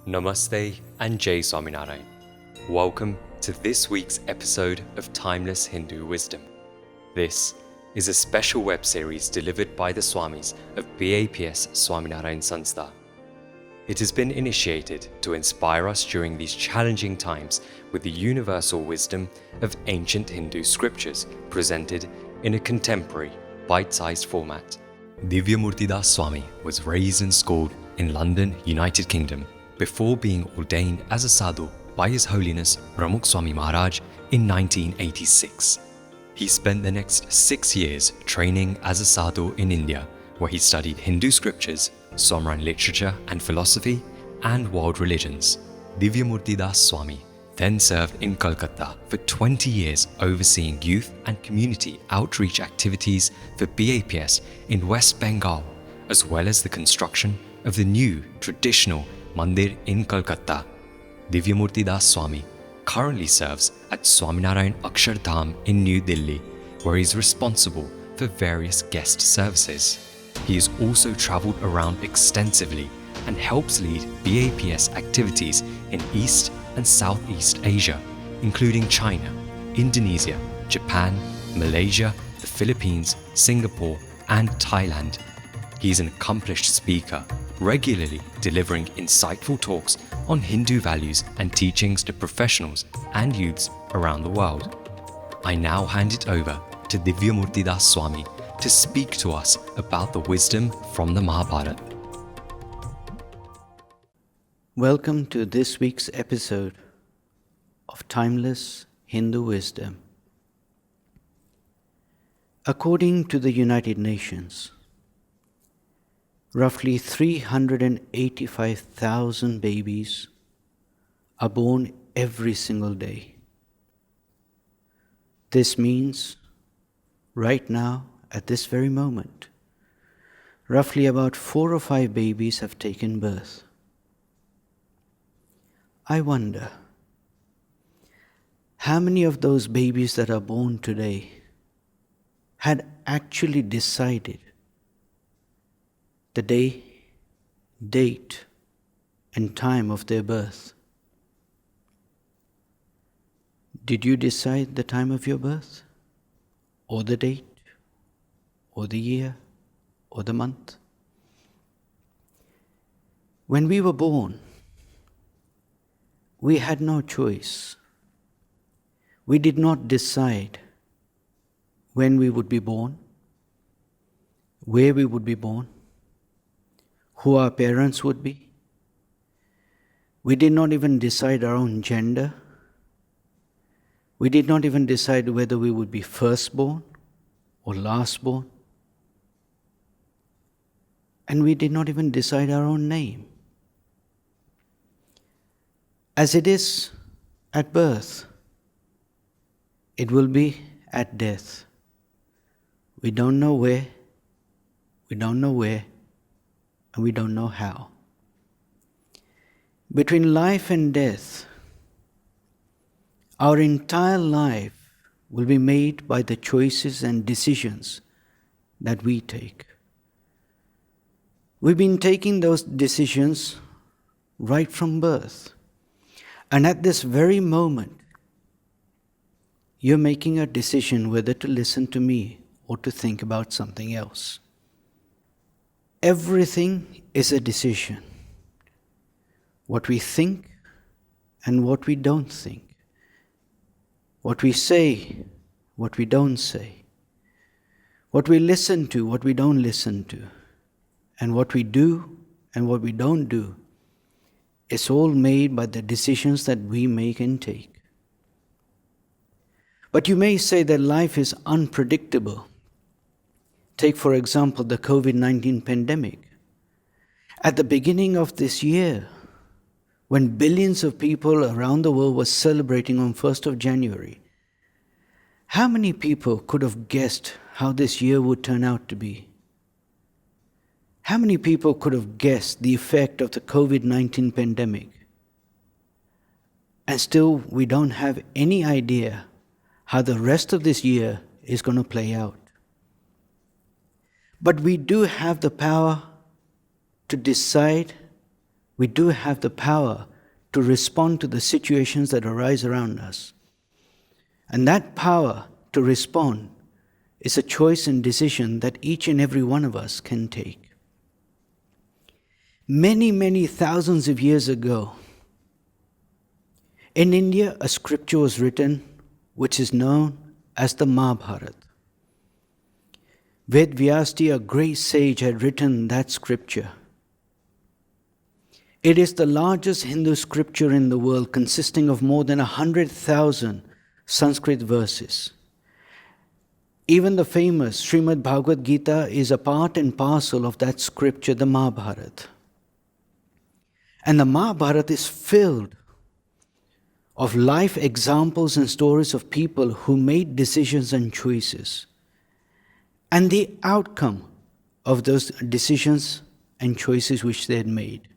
Namaste and Jai Swaminarayan. Welcome to this week's episode of Timeless Hindu Wisdom. This is a special web series delivered by the Swamis of BAPS Swaminarayan Sanstha. It has been initiated to inspire us during these challenging times with the universal wisdom of ancient Hindu scriptures presented in a contemporary, bite-sized format. Divyamurtidas Swami was raised and schooled in London, United Kingdom, before being ordained as a sadhu by His Holiness Pramukh Swami Maharaj in 1986. He spent the next 6 years training as a sadhu in India, where he studied Hindu scriptures, Swaminarayan literature and philosophy, and world religions. Divyamurtidas Swami then served in Kolkata for 20 years overseeing youth and community outreach activities for BAPS in West Bengal, as well as the construction of the new traditional mandir in Kolkata. Divyamurtidas Swami currently serves at Swaminarayan Akshardham in New Delhi, where he is responsible for various guest services. He has also travelled around extensively and helps lead BAPS activities in East and Southeast Asia, including China, Indonesia, Japan, Malaysia, the Philippines, Singapore, and Thailand. He is an accomplished speaker, regularly delivering insightful talks on Hindu values and teachings to professionals and youths around the world. I now hand it over to Divyamurtidas Swami to speak to us about the wisdom from the Mahabharata. Welcome to this week's episode of Timeless Hindu Wisdom. According to the United Nations, roughly 385,000 babies are born every single day. This means, right now, at this very moment, roughly about 4 or 5 babies have taken birth. I wonder, how many of those babies that are born today had actually decided the day, date, and time of their birth? Did you decide the time of your birth, or the date, or the year, or the month? When we were born, we had no choice. We did not decide when we would be born, where we would be born, who our parents would be. We did not even decide our own gender. We did not even decide whether we would be firstborn or lastborn. And we did not even decide our own name. As it is at birth, it will be at death. We don't know where, we don't know where, and we don't know how. Between life and death, our entire life will be made by the choices and decisions that we take. We've been taking those decisions right from birth. And at this very moment, you're making a decision whether to listen to me or to think about something else. Everything is a decision. What we think and what we don't think. What we say, what we don't say. What we listen to, what we don't listen to. And what we do and what we don't do. It's all made by the decisions that we make and take. But you may say that life is unpredictable. Take, for example, the COVID-19 pandemic. At the beginning of this year, when billions of people around the world were celebrating on 1st of January, how many people could have guessed how this year would turn out to be? How many people could have guessed the effect of the COVID-19 pandemic? And still, we don't have any idea how the rest of this year is going to play out. But we do have the power to decide we do have the power to respond to the situations that arise around us. And that power to respond is a choice and decision that each and every one of us can take. Many, many thousands of years ago, in India, a scripture was written which is known as the Mahabharata. Ved Vyasji, a great sage, had written that scripture. It is the largest Hindu scripture in the world, consisting of more than 100,000 Sanskrit verses. Even the famous Srimad Bhagavad Gita is a part and parcel of that scripture, the Mahabharata. And the Mahabharata is filled of life examples and stories of people who made decisions and choices, and the outcome of those decisions and choices which they had made.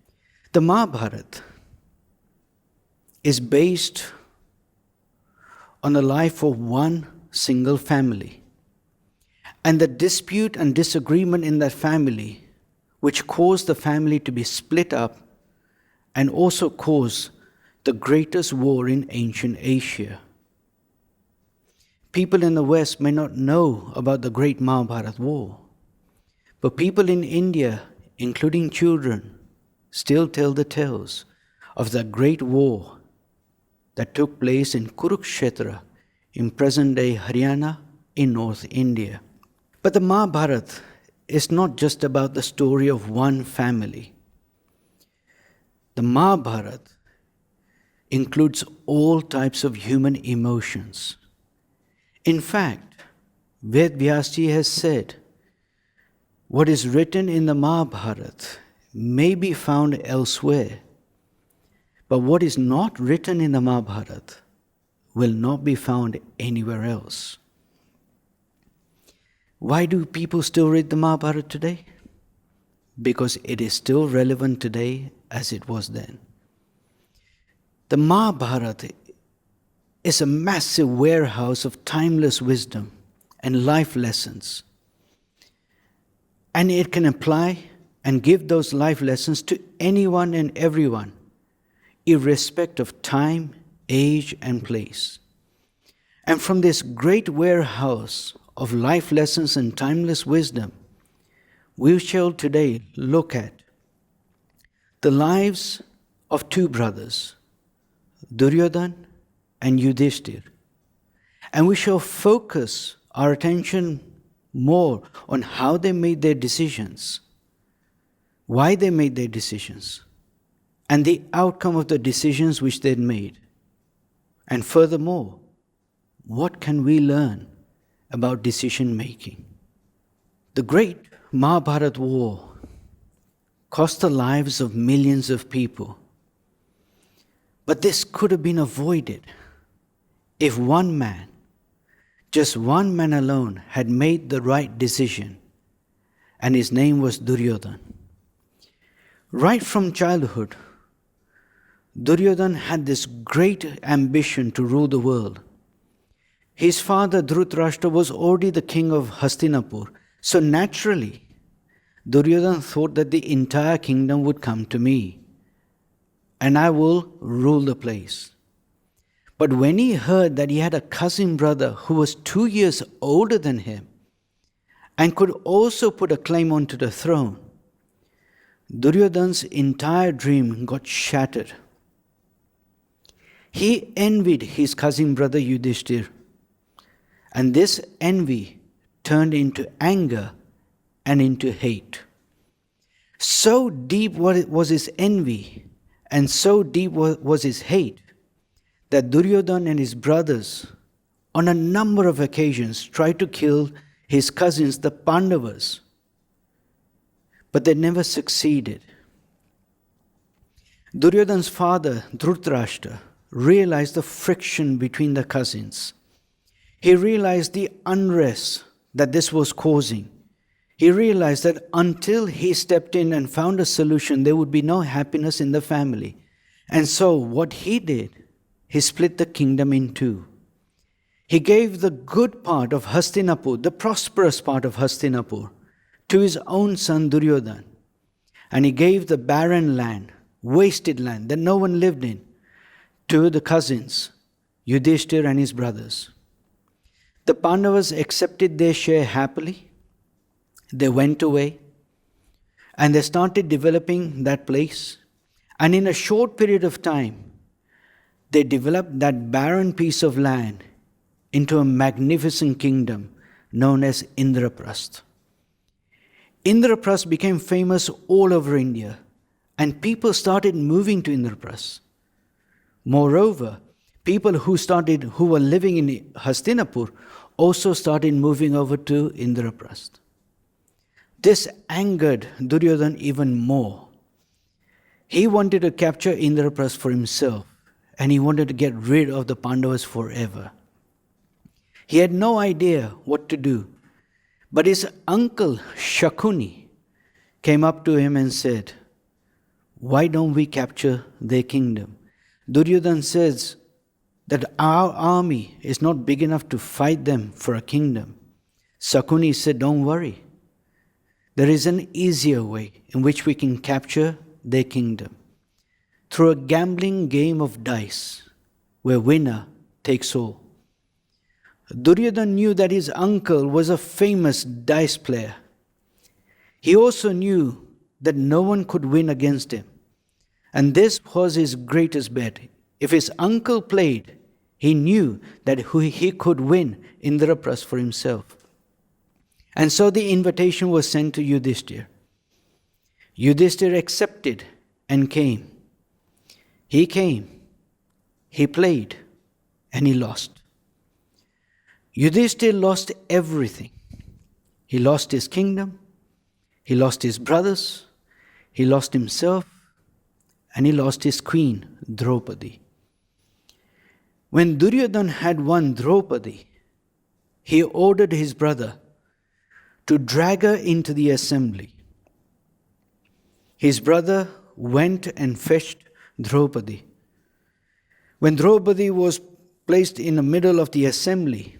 The Mahabharata is based on the life of one single family, and the dispute and disagreement in that family, which caused the family to be split up and also caused the greatest war in ancient Asia. People in the West may not know about the great Mahabharata war, but people in India, including children, still tell the tales of the great war that took place in Kurukshetra in present-day Haryana in North India. But the Mahabharata is not just about the story of one family. The Mahabharata includes all types of human emotions. In fact, Ved Vyasji has said, what is written in the Mahabharata may be found elsewhere, but what is not written in the Mahabharata will not be found anywhere else. Why do people still read the Mahabharata today? Because it is still relevant today as it was then. The Mahabharata is a massive warehouse of timeless wisdom and life lessons. And it can apply and give those life lessons to anyone and everyone, irrespective of time, age, and place. And from this great warehouse of life lessons and timeless wisdom, we shall today look at the lives of two brothers, Duryodhan and Yudhishthir. And we shall focus our attention more on how they made their decisions, why they made their decisions, and the outcome of the decisions which they had made. And furthermore, what can we learn about decision making? The great Mahabharata war cost the lives of millions of people. But this could have been avoided if one man, just one man alone, had made the right decision, and his name was Duryodhan. Right from childhood, Duryodhan had this great ambition to rule the world. His father Dhritarashtra was already the king of Hastinapur, so naturally, Duryodhan thought that the entire kingdom would come to me, and I will rule the place. But when he heard that he had a cousin brother who was 2 years older than him and could also put a claim onto the throne, Duryodhan's entire dream got shattered. He envied his cousin brother Yudhishthir, and this envy turned into anger and into hate. So deep was his envy and so deep was his hate that Duryodhan and his brothers on a number of occasions tried to kill his cousins, the Pandavas, but they never succeeded. Duryodhan's father, Dhritarashtra, realized the friction between the cousins. He realized the unrest that this was causing. He realized that until he stepped in and found a solution, there would be no happiness in the family. And so what he did, he split the kingdom in two. He gave the good part of Hastinapur, the prosperous part of Hastinapur, to his own son Duryodhan. And he gave the barren land, wasted land that no one lived in, to the cousins, Yudhishthira and his brothers. The Pandavas accepted their share happily. They went away and they started developing that place. And in a short period of time, they developed that barren piece of land into a magnificent kingdom known as Indraprastha. Indraprastha became famous all over India, and people started moving to Indraprastha. Moreover, people who were living in Hastinapur also started moving over to Indraprastha. This angered Duryodhan even more. He wanted to capture Indraprastha for himself, and he wanted to get rid of the Pandavas forever. He had no idea what to do, but his uncle Shakuni came up to him and said, "Why don't we capture their kingdom? Duryodhan says that our army is not big enough to fight them for a kingdom." Shakuni said, "Don't worry. There is an easier way in which we can capture their kingdom. Through a gambling game of dice, where winner takes all." Duryodhan knew that his uncle was a famous dice player. He also knew that no one could win against him. And this was his greatest bet. If his uncle played, he knew that he could win Indraprastha for himself. And so the invitation was sent to Yudhishthira. Yudhishthira accepted and came. He came, he played, and he lost. Yudhishthira lost everything. He lost his kingdom, he lost his brothers, he lost himself, and he lost his queen, Draupadi. When Duryodhan had won Draupadi, he ordered his brother to drag her into the assembly. His brother went and fetched Draupadi. When Draupadi was placed in the middle of the assembly,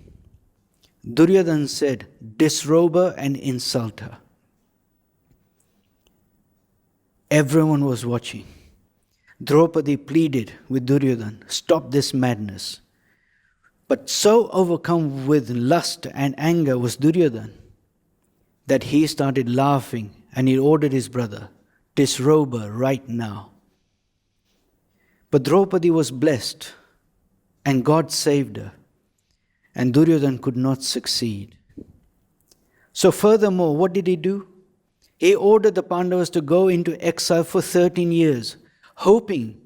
Duryodhan said, "Disrobe her and insult her." Everyone was watching. Draupadi pleaded with Duryodhan, "Stop this madness." But so overcome with lust and anger was Duryodhan that he started laughing and he ordered his brother, "Disrobe her right now." But Draupadi was blessed and God saved her, and Duryodhan could not succeed. So furthermore, what did he do? He ordered the Pandavas to go into exile for 13 years, hoping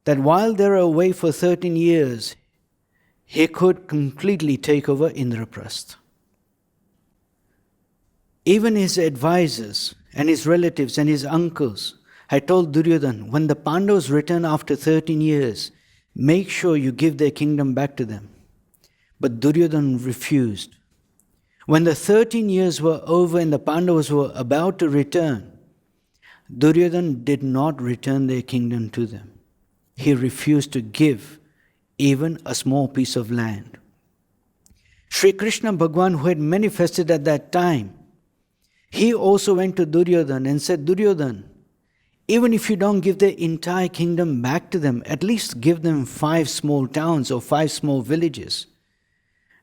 that while they were away for 13 years, he could completely take over Indraprastha. Even his advisors and his relatives and his uncles had told Duryodhan, when the Pandavas return after 13 years, make sure you give their kingdom back to them. But Duryodhan refused. When the 13 years were over and the Pandavas were about to return, Duryodhan did not return their kingdom to them. He refused to give even a small piece of land. Sri Krishna Bhagwan, who had manifested at that time, he also went to Duryodhan and said, "Duryodhan, even if you don't give the entire kingdom back to them, at least give them 5 small towns or 5 small villages."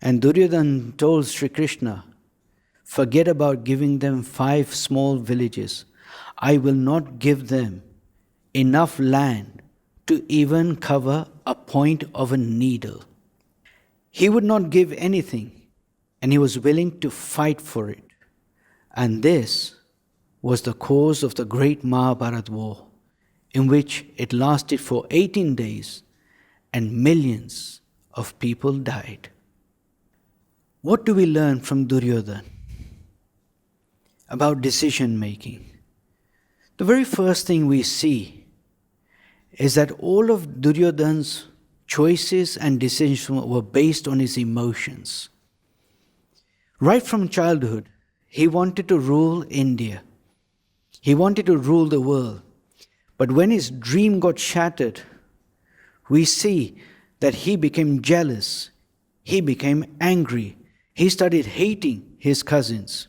And Duryodhan told Sri Krishna, "Forget about giving them 5 small villages. I will not give them enough land to even cover a point of a needle." He would not give anything, and he was willing to fight for it. And this was the cause of the great Mahabharata war, in which it lasted for 18 days and millions of people died. What do we learn from Duryodhan about decision making? The very first thing we see is that all of Duryodhan's choices and decisions were based on his emotions. Right from childhood, he wanted to rule India. He wanted to rule the world. But when his dream got shattered, we see that he became jealous. He became angry. He started hating his cousins.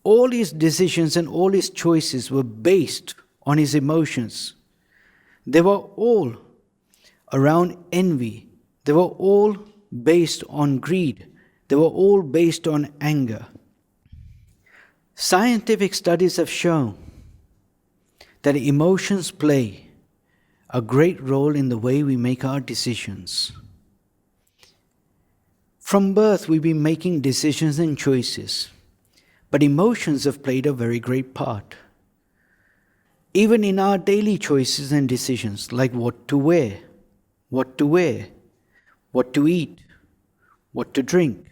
All his decisions and all his choices were based on his emotions. They were all around envy. They were all based on greed. They were all based on anger. Scientific studies have shown that emotions play a great role in the way we make our decisions. From birth, we've been making decisions and choices, but emotions have played a very great part. Even in our daily choices and decisions, like what to wear, what to eat, what to drink,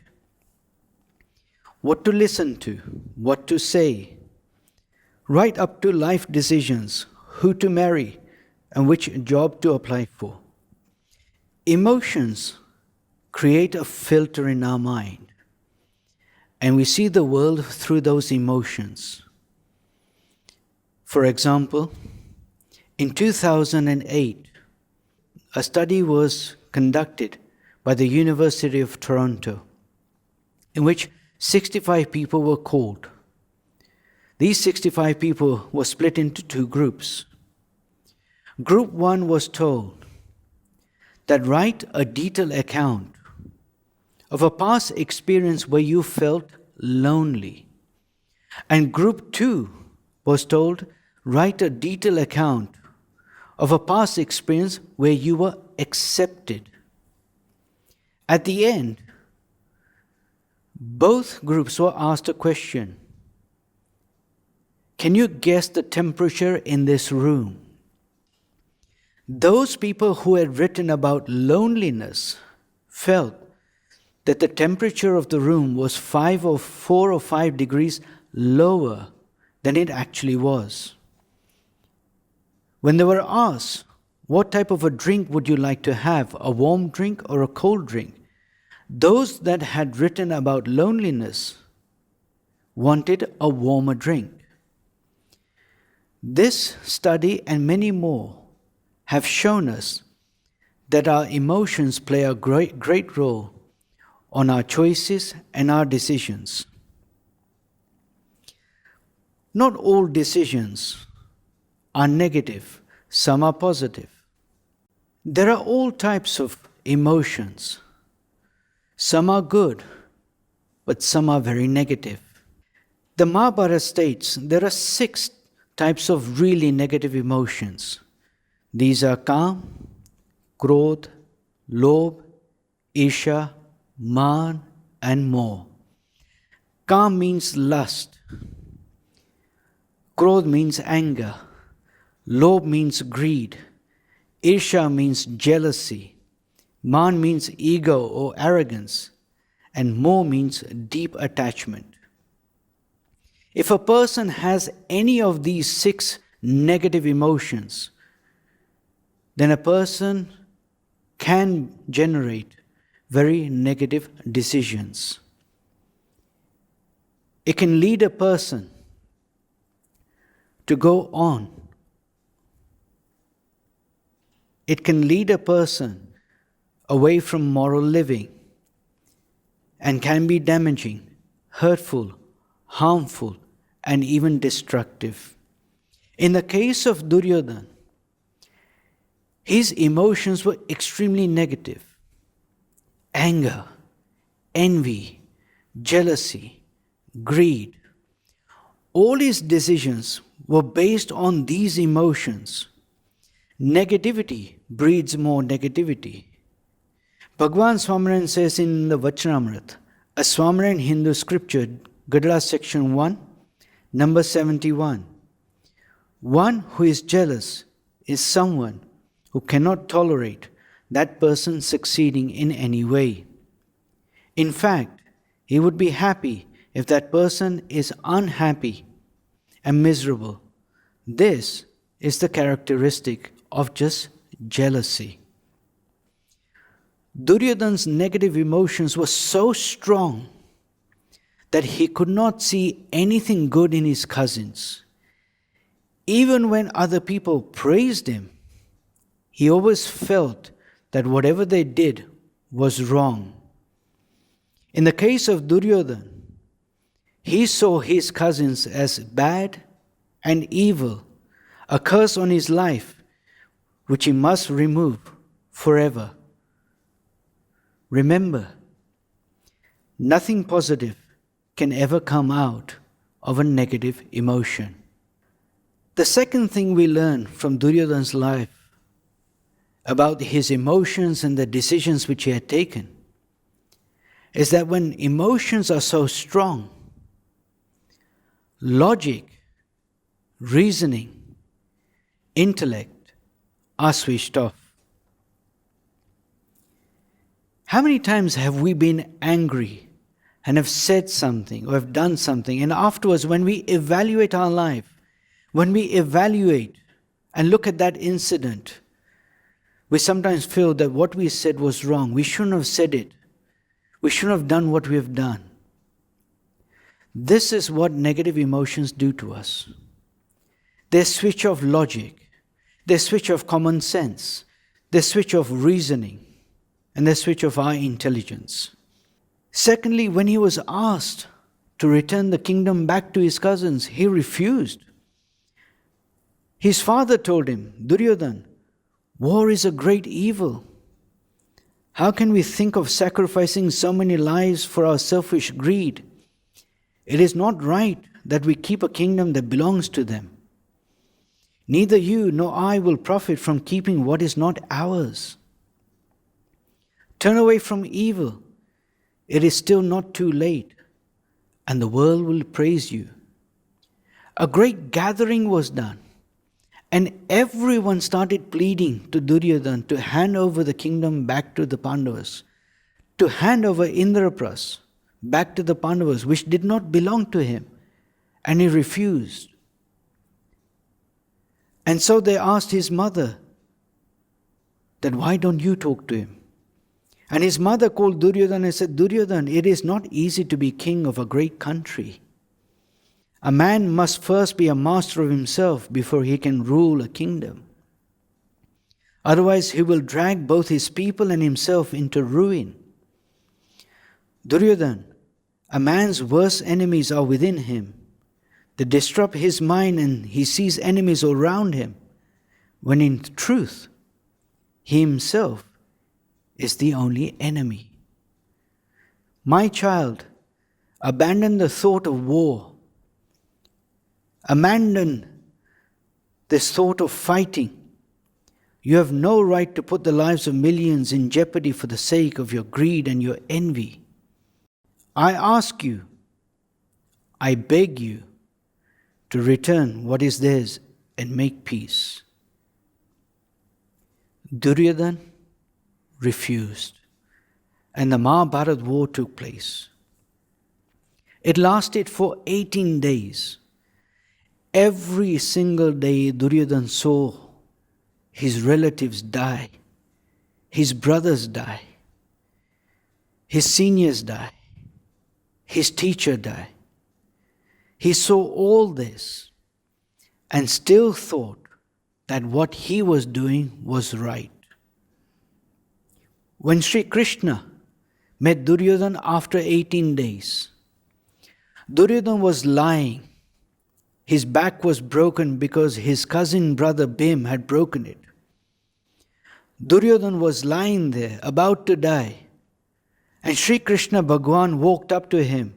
what to listen to, what to say, right up to life decisions, who to marry and which job to apply for. Emotions create a filter in our mind, and we see the world through those emotions. For example, in 2008, a study was conducted by the University of Toronto, in which 65 people were called. These 65 people were split into two groups. Group 1 was told that write a detailed account of a past experience where you felt lonely. And Group 2 was told write a detailed account of a past experience where you were accepted. At the end, both groups were asked a question. Can you guess the temperature in this room? Those people who had written about loneliness felt that the temperature of the room was 4 or 5 degrees lower than it actually was. When they were asked, what type of a drink would you like to have, a warm drink or a cold drink? Those that had written about loneliness wanted a warmer drink. This study and many more have shown us that our emotions play a great role on our choices and our decisions. Not all decisions are negative, some are positive. There are all types of emotions. Some are good, but some are very negative. The Mahabharata states there are 6 types of really negative emotions. These are Kam, Krodh, Lobh, Isha, Man, and Moh. Kam means lust. Krodh means anger. Lobh means greed. Isha means jealousy. Man means ego or arrogance. And Moh means deep attachment. If a person has any of these 6 negative emotions, then a person can generate very negative decisions. It can lead a person to go on. It can lead a person away from moral living and can be damaging, hurtful, harmful, and even destructive. In the case of Duryodhan, his emotions were extremely negative. Anger, envy, jealousy, greed. All his decisions were based on these emotions. Negativity breeds more negativity. Bhagavan Swaminarayan says in the Vachanamrita, a Swaminarayan Hindu scripture, Gadala section 1, number 71. One who is jealous is someone who cannot tolerate that person succeeding in any way. In fact, he would be happy if that person is unhappy and miserable. This is the characteristic of just jealousy. Duryodhan's negative emotions were so strong that he could not see anything good in his cousins. Even when other people praised him, he always felt that whatever they did was wrong. In the case of Duryodhan, he saw his cousins as bad and evil, a curse on his life, which he must remove forever. Remember, nothing positive can ever come out of a negative emotion. The second thing we learn from Duryodhan's life about his emotions and the decisions which he had taken is that when emotions are so strong, logic, reasoning, intellect are switched off. How many times have we been angry and have said something or have done something, and afterwards when we evaluate our life, when we evaluate and look at that incident, we sometimes feel that what we said was wrong. We shouldn't have said it. We shouldn't have done what we have done. This is what negative emotions do to us. They switch off logic. They switch off common sense. They switch off reasoning. And they switch off our intelligence. Secondly, when he was asked to return the kingdom back to his cousins, he refused. His father told him, Duryodhan, war is a great evil. How can we think of sacrificing so many lives for our selfish greed? It is not right that we keep a kingdom that belongs to them. Neither you nor I will profit from keeping what is not ours. Turn away from evil. It is still not too late, and the world will praise you. A great gathering was done, and everyone started pleading to Duryodhan to hand over the kingdom back to the Pandavas, to hand over Indrapras back to the Pandavas, which did not belong to him, and he refused. And so they asked his mother that why don't you talk to him? And his mother called Duryodhan and said, Duryodhan, it is not easy to be king of a great country. A man must first be a master of himself before he can rule a kingdom. Otherwise, he will drag both his people and himself into ruin. Duryodhan, a man's worst enemies are within him. They disrupt his mind and he sees enemies all around him, when in truth, he himself is the only enemy. My child, abandon the thought of war. Abandon this thought of fighting. You have no right to put the lives of millions in jeopardy for the sake of your greed and your envy. I ask you, I beg you, to return what is theirs and make peace. Duryodhan refused, and the Mahabharata war took place. It lasted for 18 days. Every single day Duryodhan saw his relatives die, his brothers die, his seniors die, his teacher die. He saw all this and still thought that what he was doing was right. When Sri Krishna met Duryodhan after 18 days, Duryodhan was lying. His back was broken because his cousin brother Bhim had broken it. Duryodhan was lying there, about to die. And Sri Krishna Bhagwan walked up to him.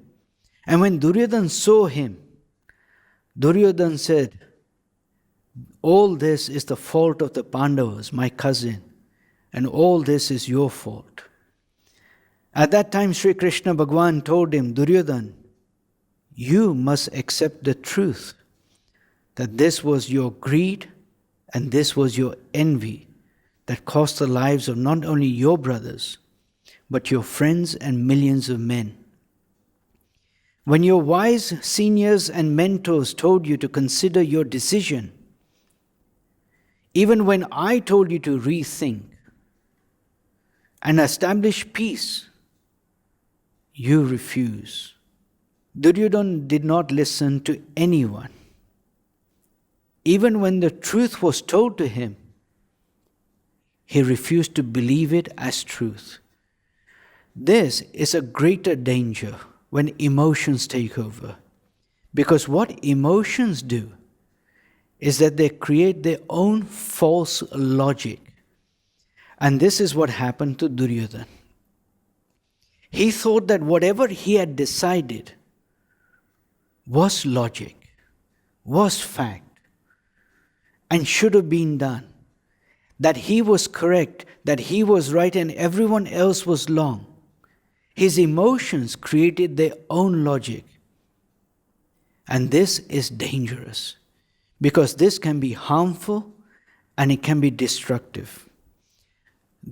And when Duryodhan saw him, Duryodhan said, all this is the fault of the Pandavas, my cousin, and all this is your fault. At that time, Sri Krishna Bhagwan told him, Duryodhan, you must accept the truth that this was your greed and this was your envy that cost the lives of not only your brothers, but your friends and millions of men. When your wise seniors and mentors told you to consider your decision, even when I told you to rethink and establish peace, you refuse. Duryodhan did not listen to anyone. Even when the truth was told to him, he refused to believe it as truth. This is a greater danger when emotions take over. Because what emotions do is that they create their own false logic. And this is what happened to Duryodhan. He thought that whatever he had decided was logic, was fact, and should have been done. That he was correct, that he was right, and everyone else was wrong. His emotions created their own logic. And this is dangerous, because this can be harmful and it can be destructive.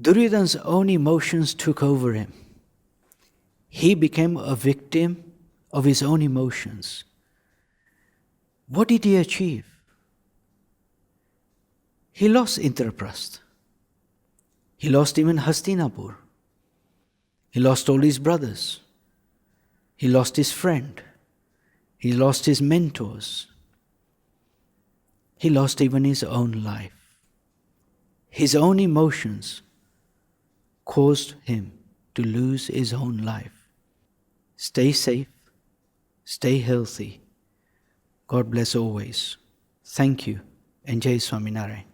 Duryodhan's own emotions took over him. He became a victim of his own emotions. What did he achieve? He lost Indraprastha. He lost even Hastinapur. He lost all his brothers. He lost his friend. He lost his mentors. He lost even his own life. His own emotions caused him to lose his own life. Stay safe. Stay healthy. God bless always. Thank you. And Jai Swaminarayan.